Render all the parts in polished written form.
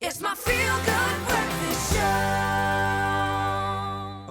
It's my feel-good breakfast show.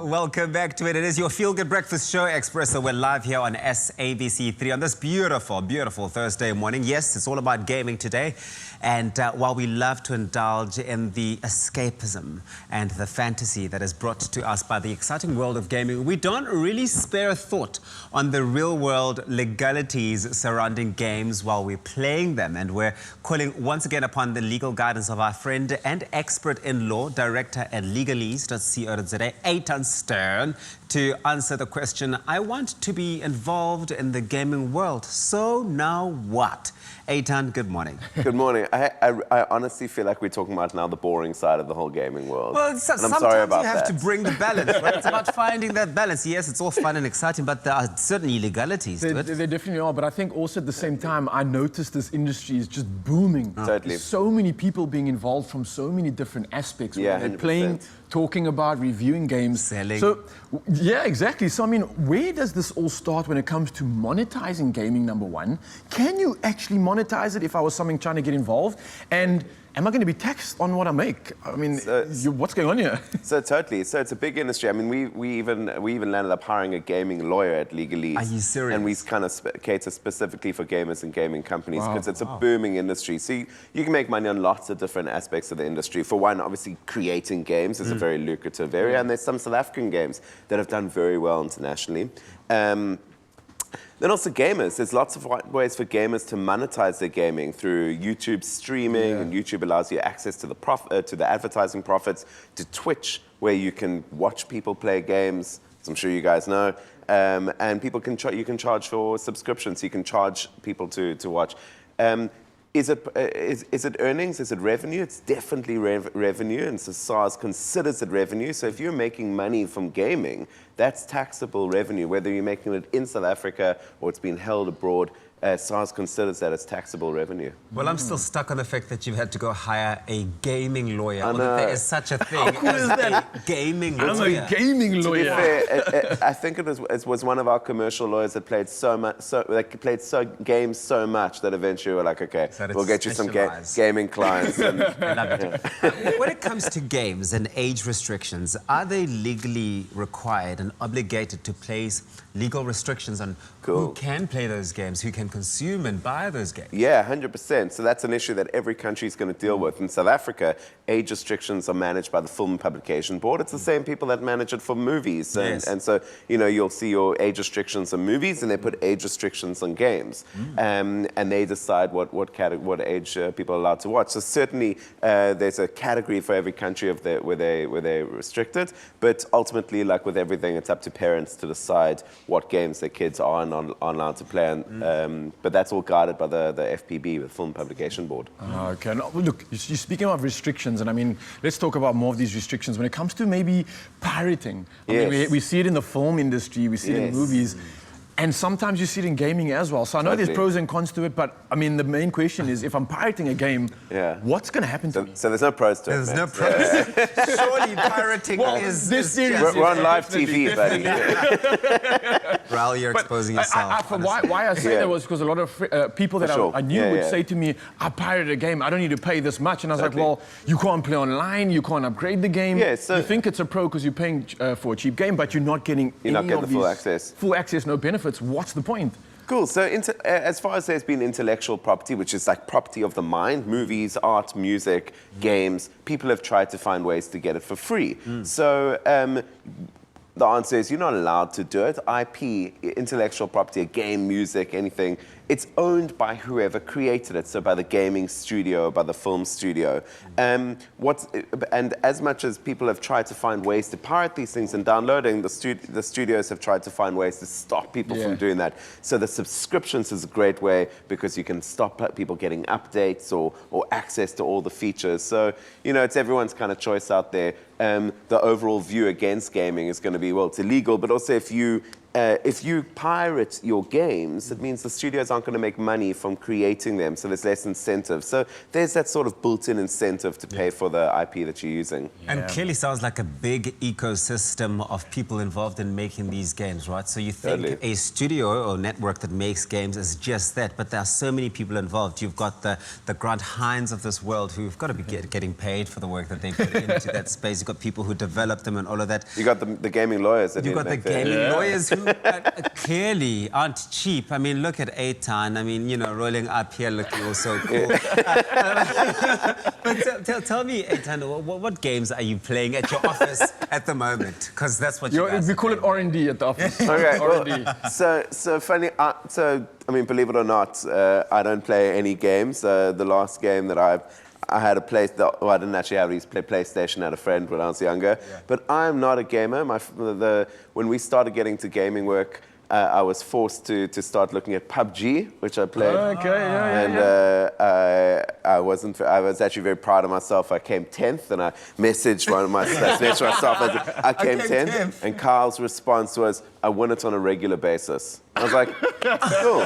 Welcome back to it. It is your feel-good breakfast show, Expresso. We're live here on SABC3 on this beautiful, beautiful Thursday morning. Yes, it's all about gaming today. And while we love to indulge in the escapism and the fantasy that is brought to us by the exciting world of gaming, we don't really spare a thought on the real-world legalities surrounding games while we're playing them. And we're calling once again upon the legal guidance of our friend and expert in law, Director at Legalese.co.za, Eitan Stern, to answer the question, I want to be involved in the gaming world, so now what? Eitan, good morning. Good morning. I honestly feel like we're talking about now the boring side of the whole gaming world. Well, sometimes sorry about you have that. to bring the balance, right? It's about finding that balance. Yes, it's all fun and exciting, but there are certain illegalities to it. There definitely are, but I think also at the same time, I noticed this industry is just booming. Totally. There's so many people being involved from so many different aspects. Yeah, They're 100%. playing, talking about, reviewing games. Selling. So, yeah, exactly. So, I mean, where does this all start when it comes to monetizing gaming, number one? Can you actually monetize it if I was something trying to get involved? And am I going to be taxed on what I make? I mean, what's going on here? So totally. So it's a big industry. I mean, we even landed up hiring a gaming lawyer at Legalese. Are you serious? And we kind of cater specifically for gamers and gaming companies because it's a booming industry. So you can make money on lots of different aspects of the industry. For one, obviously, creating games is a very lucrative area, and there's some South African games that have done very well internationally. Then also gamers. There's lots of ways for gamers to monetize their gaming through YouTube streaming, and YouTube allows you access to the advertising profits, to Twitch, where you can watch people play games, as I'm sure you guys know, and people can you can charge for subscriptions. You can charge people to watch. Is it earnings? Is it revenue? It's definitely revenue, and so SARS considers it revenue. So if you're making money from gaming, that's taxable revenue, whether you're making it in South Africa or it's been held abroad. SARS considers that as taxable revenue. Well, I'm still stuck on the fact that you've had to go hire a gaming lawyer. I or that know. there is such a thing cool as is that? a gaming I'm lawyer. a gaming To be lawyer. fair, I think it was one of our commercial lawyers that played games so much that eventually we were like, okay, So we'll get you some specialised. gaming clients. And, I love it. When it comes to games and age restrictions, are they legally required and obligated to place legal restrictions on who can play those games, who can consume and buy those games? Yeah, 100%. So that's an issue that every country is going to deal with. In South Africa, age restrictions are managed by the Film Publication Board. It's the same people that manage it for movies. And so, you know, you'll see your age restrictions on movies and they put age restrictions on games. And they decide what age people are allowed to watch. So certainly there's a category for every country where they restrict it. But ultimately, like with everything, it's up to parents to decide what games their kids are and aren't allowed to play. But that's all guided by the FPB, the Film Publication Board. Okay. Now, look, you're speaking of restrictions, and I mean, let's talk about more of these restrictions when it comes to maybe pirating. I mean, we see it in the film industry, we see it in movies. And sometimes you see it in gaming as well. So I know there's pros and cons to it, but I mean, the main question is, if I'm pirating a game, what's going to happen to me? So there's no pros to it. There's no pros. Surely pirating is this just... We're on live TV, buddy. Raul, you're exposing yourself. Why I say that was because a lot of people that I knew would say to me, I pirated a game, I don't need to pay this much. And I was like, well, you can't play online, you can't upgrade the game. Yeah, so you think it's a pro because you're paying for a cheap game, but you're not getting the full access. Full access, no benefits. What's the point? Cool. So as far as there's been intellectual property, which is like property of the mind, movies, art, music, games, people have tried to find ways to get it for free. So the answer is you're not allowed to do it. IP, intellectual property, a game, music, anything, it's owned by whoever created it, so by the gaming studio, by the film studio. And as much as people have tried to find ways to pirate these things and downloading, the studios have tried to find ways to stop people from doing that. So the subscriptions is a great way because you can stop people getting updates or access to all the features. So, you know, it's everyone's kind of choice out there. The overall view against gaming is going to be, well, it's illegal, but also if you if you pirate your games, it means the studios aren't going to make money from creating them, so there's less incentive. So there's that sort of built-in incentive to pay for the IP that you're using. And clearly sounds like a big ecosystem of people involved in making these games, right? So you think a studio or network that makes games is just that, but there are so many people involved. You've got the Grant Hines of this world who've got to be getting paid for the work that they put into that space. You've got people who develop them and all of that. You got the gaming lawyers that You've got the gaming lawyers who clearly aren't cheap. I mean, look at Eitan. I mean, you know, rolling up here looking all so cool. But tell me, Eitan, what games are you playing at your office at the moment? Because that's what you guys we call it R&D at the office. Okay, R&D. well, so funny. I mean, believe it or not, I don't play any games. The last game that I had well, I didn't actually have to play PlayStation. I had a friend when I was younger. Yeah. But I'm not a gamer. When we started getting to gaming work, I was forced to start looking at PUBG, which I played. I was actually very proud of myself. I came 10th, and I messaged myself. I came 10th, and Kyle's response was, "I win it on a regular basis." I was like, "Cool."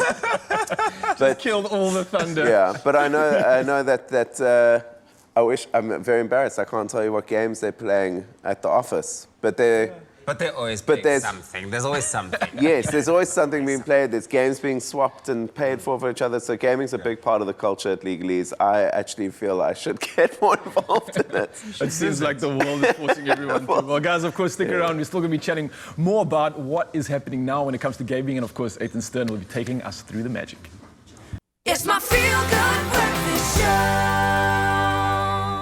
But killed all the thunder. Yeah, but I know that I'm very embarrassed. I can't tell you what games they're playing at the office, but they're. But they're always playing something. There's always something. Yes, there's always something being played. There's games being swapped and paid for each other. So gaming's a big part of the culture at Legalese. I actually feel I should get more involved in it. It seems like the world is forcing everyone to. Well, guys, of course, stick around. We're still going to be chatting more about what is happening now when it comes to gaming. And, of course, Eitan Stern will be taking us through the magic. It's my feel-good breakfast show.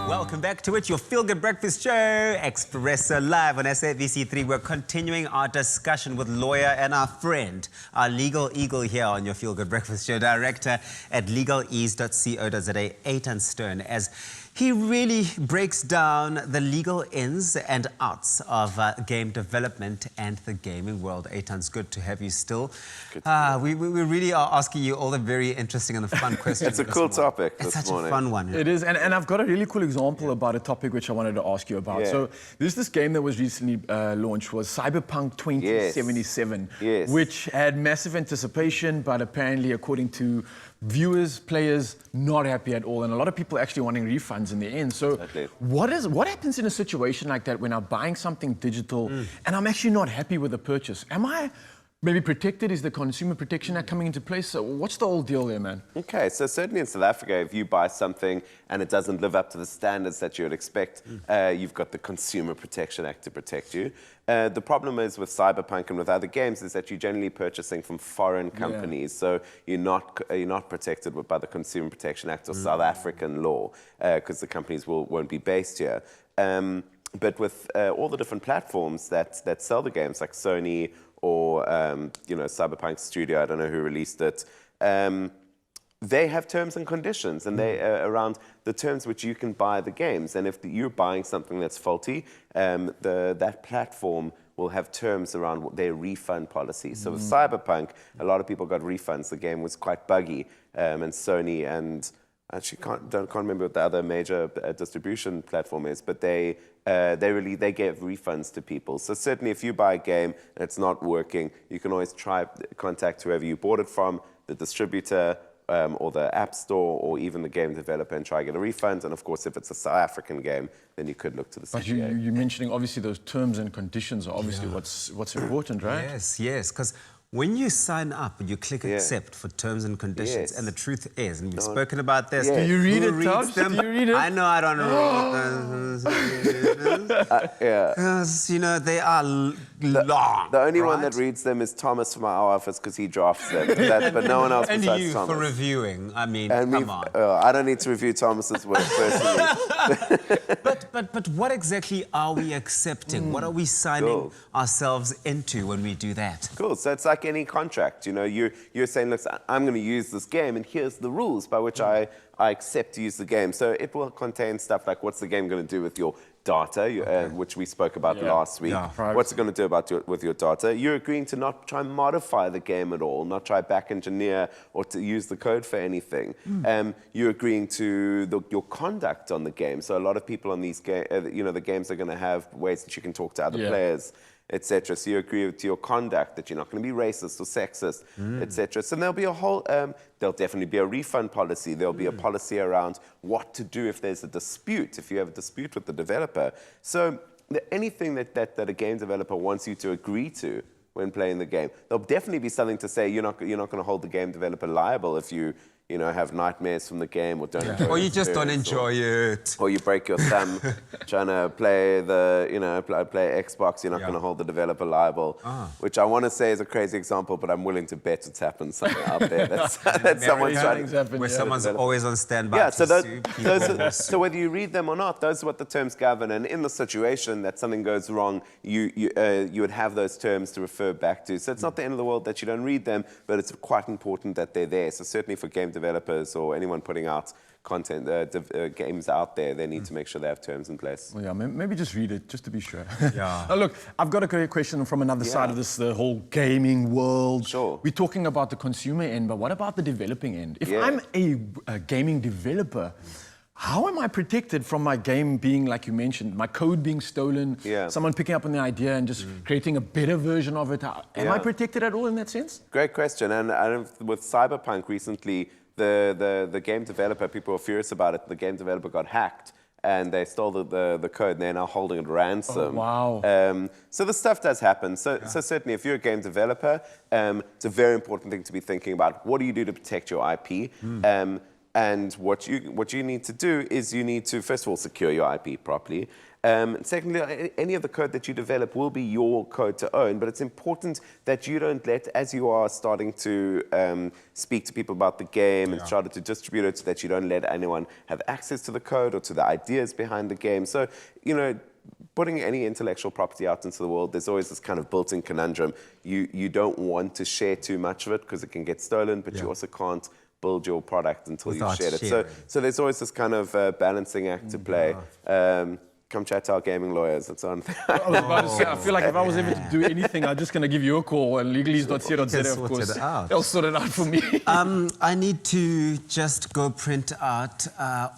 Welcome back to it, your feel-good breakfast show, Expresso Live on SABC3. We're continuing our discussion with lawyer and our friend, our legal eagle here on your feel-good breakfast show, director at legalese.co.za, Eitan Stern, as he really breaks down the legal ins and outs of game development and the gaming world. Eitan, it's good to have you still. We really are asking you all the very interesting and the fun questions. It's a cool topic this morning. It's such a fun one. It is, and I've got a really cool example about a topic which I wanted to ask you about. Yeah. So there's this game that was recently launched, was Cyberpunk 2077, which had massive anticipation, but apparently, according to viewers, players, not happy at all, and a lot of people actually wanting refunds in the end. So what happens in a situation like that when I'm buying something digital and I'm actually not happy with the purchase? Am I maybe protected? Is the Consumer Protection Act coming into place? So what's the whole deal there, man? Okay, so certainly in South Africa, if you buy something and it doesn't live up to the standards that you would expect, you've got the Consumer Protection Act to protect you. The problem is with Cyberpunk and with other games is that you're generally purchasing from foreign companies, so you're not protected by the Consumer Protection Act or South African law because the companies won't be based here. But with all the different platforms that sell the games, like Sony or Cyberpunk Studio, I don't know who released it. They have terms and conditions, and they around the terms which you can buy the games. And if you're buying something that's faulty, that platform will have terms around their refund policy. So with Cyberpunk, a lot of people got refunds. The game was quite buggy, and Sony and actually can't remember what the other major distribution platform is, but they gave refunds to people. So certainly, if you buy a game and it's not working, you can always try contact whoever you bought it from, the distributor, or the app store, or even the game developer, and try to get a refund. And of course, if it's a South African game, then you could look to the CPA. But you're mentioning, obviously, those terms and conditions are obviously what's important, right? Yes, because when you sign up and you click accept for terms and conditions, and the truth is, and we've spoken about this, do you read it, Tubbs? Do you read it? I know I don't read them. Because, they are long. The only one that reads them is Thomas from our office because he drafts them. But no one else and besides you Thomas. for reviewing. I mean, come on. I don't need to review Thomas's work personally. But what exactly are we accepting? What are we signing ourselves into when we do that? Cool. So it's like any contract. You're saying, look, I'm going to use this game, and here's the rules by which I accept to use the game. So it will contain stuff like what's the game going to do with your data, which we spoke about last week. What's it going to do with your data? You're agreeing to not try and modify the game at all, not try back engineer or to use the code for anything. You're agreeing to your conduct on the game. So a lot of people on these games, the games are going to have ways that you can talk to other players. etc. So you agree to your conduct, that you're not going to be racist or sexist, etc. So there'll be a whole, there'll definitely be a refund policy. There'll be a policy around what to do if there's a dispute, if you have a dispute with the developer. So anything that a game developer wants you to agree to when playing the game, there'll definitely be something to say you're not going to hold the game developer liable if you have nightmares from the game or don't enjoy Or you the just don't experience, enjoy it. or you break your thumb trying to play play Xbox. You're not going to hold the developer liable, which I want to say is a crazy example, but I'm willing to bet it's happened somewhere out there. That's someone's trying to... Where someone's always on standby. Yeah, to sue people. so whether you read them or not, those are what the terms govern. And in the situation that something goes wrong, you would have those terms to refer back to. So it's not the end of the world that you don't read them, but it's quite important that they're there. So certainly for game developers or anyone putting out content, games out there, they need to make sure they have terms in place. Well, yeah, maybe just read it, just to be sure. Yeah. Now, look, I've got a great question from another side of this, the whole gaming world. Sure. We're talking about the consumer end, but what about the developing end? If I'm a gaming developer, how am I protected from my game being, like you mentioned, my code being stolen, someone picking up on the idea and just creating a better version of it? Am I protected at all in that sense? Great question. And with Cyberpunk recently, the game developer, people were furious about it. The game developer got hacked and they stole the code and they're now holding it ransom. Oh, wow. So this stuff does happen. So certainly if you're a game developer, it's a very important thing to be thinking about. What do you do to protect your IP? And what you need to do is you need to, first of all, secure your IP properly. Secondly, any of the code that you develop will be your code to own, but it's important that you don't let, as you are starting to speak to people about the game and started to distribute it, so that you don't let anyone have access to the code or to the ideas behind the game. So, putting any intellectual property out into the world, there's always this kind of built-in conundrum. You don't want to share too much of it because it can get stolen, but you also can't build your product until you've shared it. So there's always this kind of balancing act to play. Come chat to our gaming lawyers. That's on. I was about to say, I feel like if I was ever to do anything, I'm just going to give you a call and legalese.co.za, of course. They'll sort it out for me. I need to just go print out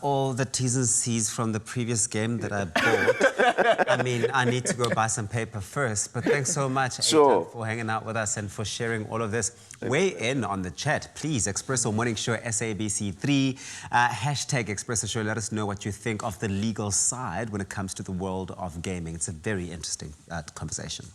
all the T's and C's from the previous game that I bought. I mean, I need to go buy some paper first. But thanks so much, Eitan, for hanging out with us and for sharing all of this. Weigh in on the chat, please. Expresso Morning Show, SABC3, hashtag Expresso Show. Let us know what you think of the legal side when it comes to the world of gaming. It's a very interesting conversation.